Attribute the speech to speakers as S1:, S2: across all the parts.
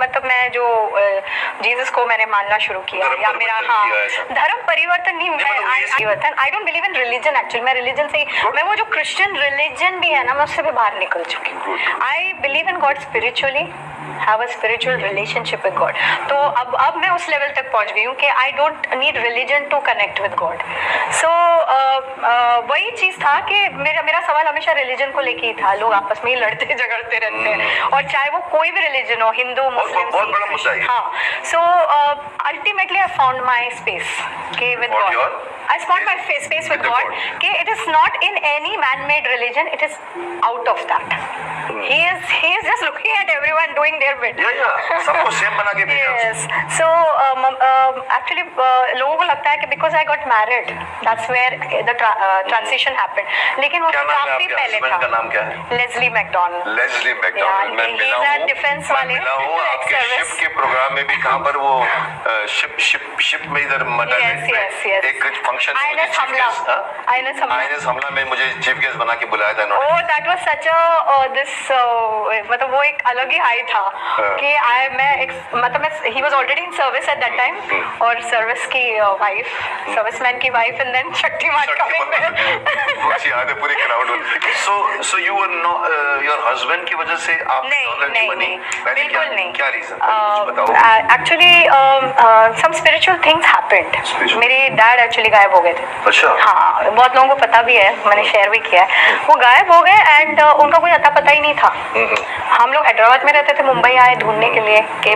S1: मतलब मैं जो जीसस को मैंने मानना शुरू किया या मेरा धर्म परिवर्तन नहीं हुआ। I don't believe in religion actually. मैं रिलीजन से मैं वो जो क्रिश्चियन रिलीजन भी है ना, मैं उससे भी बाहर निकल चुकी हूँ। I believe in God spiritually, have a spiritual relationship with God. तो अब मैं उस लेवल तक पहुंच गई हूँ कि I don't need religion to connect with God. So वही चीज़ था कि मेरा सवाल हमेशा रिलीजन को लेके ही था। लोग आपस में ही लड़ते झगड़ते रहते हैं, और चाहे वो कोई भी रिलीजन हो, हिंदू मुस्लिम,
S2: बहुत बड़ा मुद्दा है।
S1: हाँ। So ultimately I found my space के with God. I found my space with God. Okay, it is not in any man-made religion. It is out of that. He is just looking at everyone doing their bit.
S2: Yeah. सबको same बना के भेजा।
S1: Yes. So actually लोगों को लगता है कि because I got married, that's where the transition happened. लेकिन वो काफी पहले था।
S2: का नाम क्या है?
S1: Leslie McDonald.
S2: Leslie McDonald. मैं मिला हूँ
S1: डिफेंस वाले।
S2: मिला हूँ आपके शिप के प्रोग्राम में भी, कहाँ पर वो शिप में इधर मटन एक फंक्शन
S1: आईएनएस हमला में
S2: मुझे चीफ गेस्ट बना के बुलाया था।
S1: Oh that was such a this मतलब वो एक अलग ही हाई था कि he was already in service at that time, और सर्विस की वाइफ, सर्विसमैन की wife, and then Shaktimaan coming
S2: there. याद है पूरी crowd. So you were know your husband की वजह से आप
S1: नहीं बिल्कुल नहीं।
S2: क्या रीजन बताओ?
S1: Actually some spiritual things happened. मेरे डैड एक्चुअली गायब हो गए थे।
S2: अच्छा।
S1: हाँ, बहुत लोगों को पता भी है, मैंने शेयर भी किया है। वो गायब हो गए एंड उनका कोई अता पता ही नहीं था। हम लोग हैदराबाद में रहते थे, मुंबई आए ढूंढने के लिए कि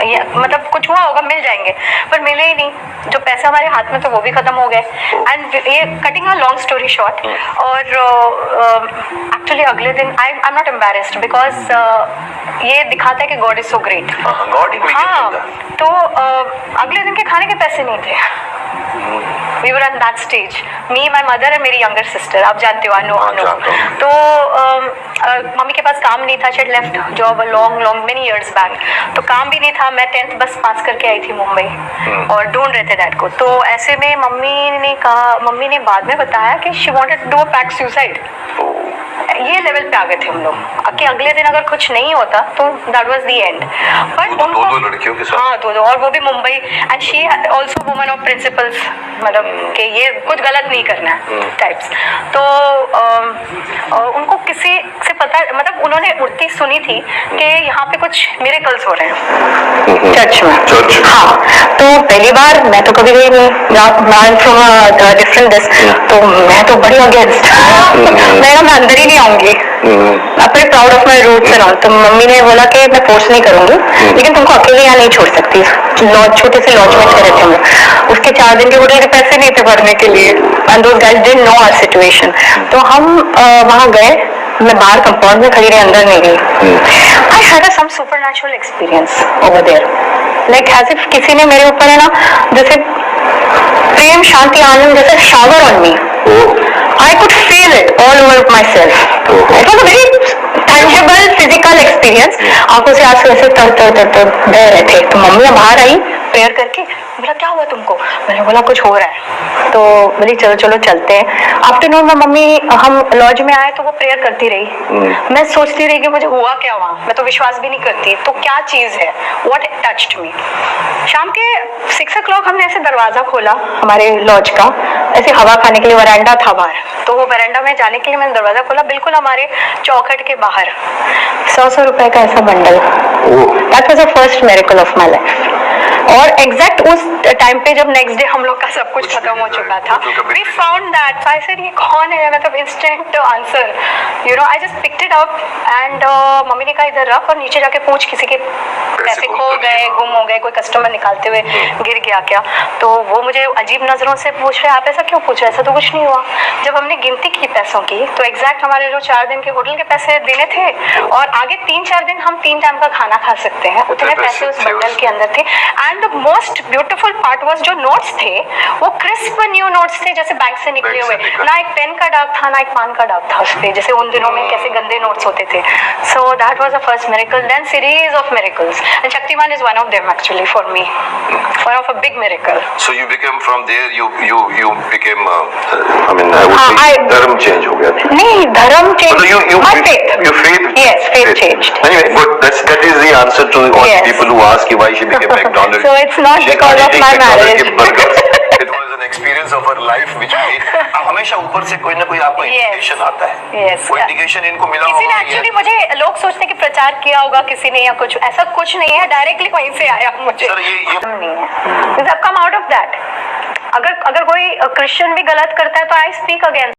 S1: मतलब कुछ हुआ होगा, मिल जाएंगे, पर मिले ही नहीं। जो पैसे हमारे हाथ में थे वो भी खत्म हो गए। एंड ये cutting a long story short, और एक्चुअली अगले दिन I am not embarrassed because ये दिखाता है कि गॉड इज सो ग्रेट। हाँ, तो अगले दिन के खाने के पैसे नहीं थे। We were on that stage. Me, my mother and मेरी younger sister. आप जानते हो, अनु। तो मम्मी के पास काम नहीं था, she had left job a long many years back. तो काम भी नहीं था। मैं 10th बस पास करके आई थी मुंबई, और ढूंढ रहे थे डैड को। तो ऐसे में मम्मी ने बाद में बताया कि she wanted to do a pact suicide. ये लेवल पे आ गए थे हम लोग कि अगले दिन अगर कुछ नहीं होता तो that was the end. But उनको
S2: दो लड़कियों के साथ,
S1: हाँ, दो, और वो भी Mumbai, and she also woman of principles, मतलब कि ये कुछ गलत नहीं करना है टाइप्स। तो उनको किसी से पता, मतलब उन्होंने उड़ती सुनी थी कि यहाँ पे कुछ मिरेकल्स हो रहे हैं चर्च में। हाँ, तो पहली बार मैं तो कभी गई नहीं, फ्रॉम अ डिफरेंट दिस, तो मैं तो बड़ी अगेंस्ट मैं अंदर ही नहीं आऊंगी। अपने proud of my roots and all. तो मम्मी ने बोला कि मैं फोर्स नहीं करूंगी, लेकिन तुमको अकेले यहाँ नहीं छोड़ सकती। लॉज, छोटे से लॉज में ठहरे थे हम लोग। उसके 4 दिन के होटल के पैसे नहीं थे भरने के लिए, and those guys didn't know our situation. तो हम वहाँ गए, मैं बाहर कंपाउंड में खड़ी रही, अंदर नहीं गई। I had some supernatural experience over there, like as if किसी ने मेरे ऊपर है ना, जैसे प्रेम, शांति, आनंद जैसे shower on me. I could feel it all over myself. It was a very tangible physical experience. आंखों से आंसू ऐसे तर बह रहे थे। तो मम्मी बाहर आई प्रेयर करके, बोला क्या हुआ तुमको? मैंने बोला कुछ हो रहा है। तो बोली चलो चलते हैं। आफ्टरनून में मम्मी, हम लॉज में आए तो वो प्रेयर करती रही। मैं सोचती रही कि मुझे हुआ क्या वहाँ, मैं तो विश्वास भी नहीं करती, तो क्या चीज़ है, व्हाट टच्ड मी। शाम के 6 o'clock हमने ऐसे दरवाज़ा खोला हमारे लॉज का, ऐसे हवा खाने के लिए, वरांडा था बाहर, तो वो वरांडा में जाने के लिए मैंने दरवाज़ा खोला, बिल्कुल हमारे चौखट के बाहर 100 रुपए का ऐसा bundle. That was the first miracle of my life. और एग्जैक्ट उस टाइम पे जब नेक्स्ट डे हम लोग का सब कुछ खत्म हो चुका था, we found that. I said ये कौन है, मतलब instant answer, you know. I just picked it up and mummy ने कहा इधर रख, और नीचे जाके पूछ किसी के पैसे खो गए, गुम हो गए, कोई कस्टमर निकालते हुए गिर गया क्या। तो वो मुझे अजीब नजरों से पूछ रहे, आप ऐसा क्यों पूछ रहे, ऐसा तो कुछ नहीं हुआ। जब हमने गिनती की पैसों की, तो एग्जैक्ट हमारे जो 4 दिन के होटल के पैसे देने थे, और आगे 3-4 दिन हम 3 टाइम का खाना खा सकते हैं, उतने पैसे उस बंडल के अंदर थे। And the most beautiful part was जो नोट्स थे वो क्रिस्प न्यू नोट्स थे, जैसे बैंक से निकले हुए। ना एक पेन का दाग था, ना एक पान का दाग था उस पे, जैसे उन दिनों में कैसे गंदे नोट्स होते थे। So that was the first miracle. Then series of miracles, and Shaktiman is one of them actually for me. One of a big miracle.
S2: So you became from there. You became. I mean, I would say
S1: I-
S2: dharm change हो गया.
S1: नहीं, धर्म changed. My faith.
S2: Your faith.
S1: Yes, faith changed.
S2: Anyway, but that is the answer to all
S1: Yes.
S2: the people who ask why she became McDonald's.
S1: So it's not
S2: She's
S1: because of
S2: eating
S1: my
S2: McDonald's
S1: marriage.
S2: के burgers. It was an experience of her life which made. अब हमेशा ऊपर से कोई ना कोई आपको
S1: Yes.
S2: Indication आता है.
S1: Yes.
S2: वो इंडिकेशन इनको मिला
S1: किसी ने
S2: होगा.
S1: एक्चुअली मुझे लोग सोचते हैं कि प्रचार किया होगा किसी ने या कुछ ऐसा कुछ नहीं है, डायरेक्टली वहीं से आया मुझे.
S2: सर ये
S1: नहीं है. I've come out of that. अगर कोई क्रिश्चियन भी गलत करता है तो आई स्पीक अगेंस्ट